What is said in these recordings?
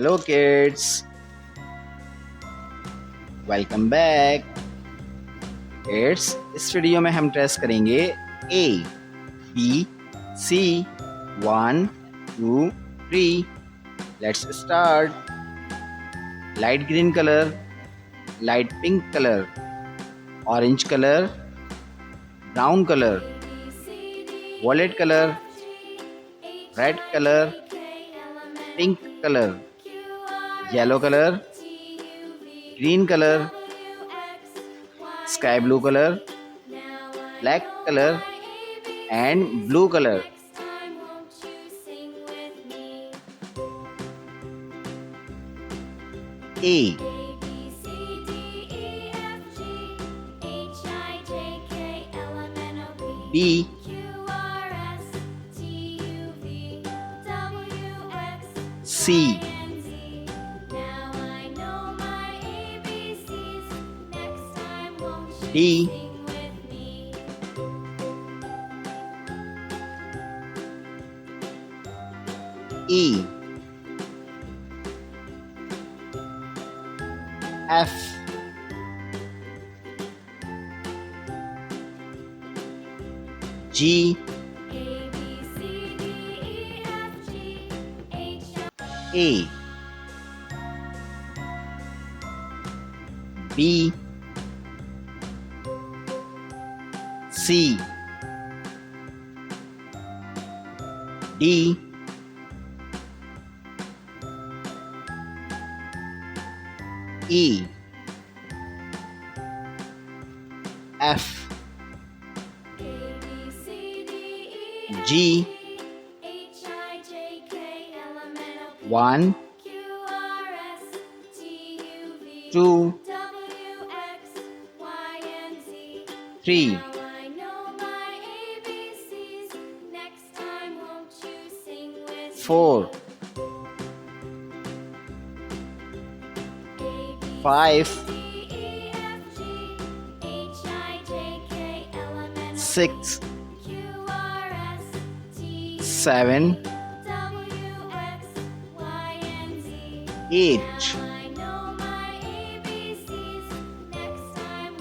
Hello kids, welcome back. Kids, इस video में हम ट्रेस करेंगे A, B, C, 1, 2, 3. Let's start. Light green color, light pink color, orange color, brown color, violet color, red color, pink color, yellow color, green color, sky blue color, black color and blue color. A, B, C, D, E, F, G, A, B, C, D, E, F, G, 1, 2, 3, 4, 5, 6, 7, 8,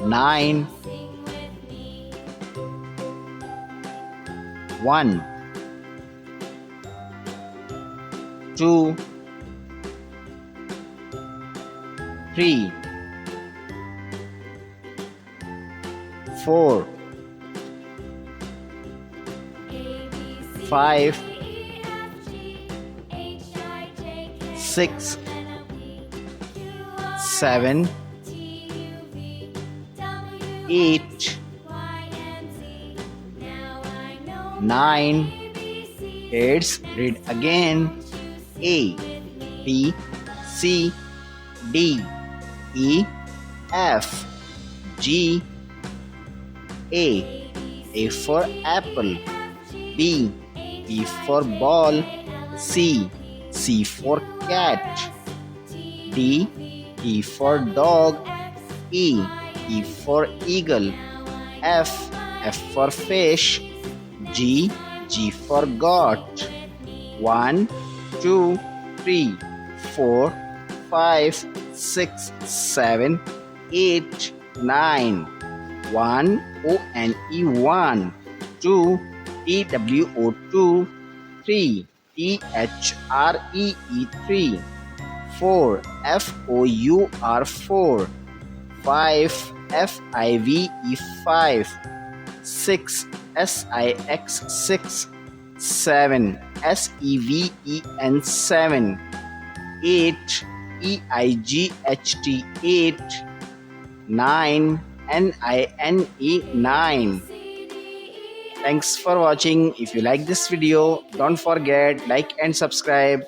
9, 1, 2, 3, 4, 5, 6, 7, 8, 9. Kids, read again. A, B, C, D, E, F, G, A for apple, B for ball, C for cat, D for dog, E for eagle, F for fish, G for goat. 1, 2, 3, 4, 5, 6, 7, 8, 9. 1, O-N-E 1, 2, T-W-O 2, 3, T-H-R-E-E 3, 4, F-O-U-R 4, 5, F-I-V-E 5, 6, S-I-X 6, 7, S-E-V-E-N 7, 8, E-I-G-H-T 8, 9, N-I-N-E 9. Thanks for watching. If you like this video, don't forget like and subscribe.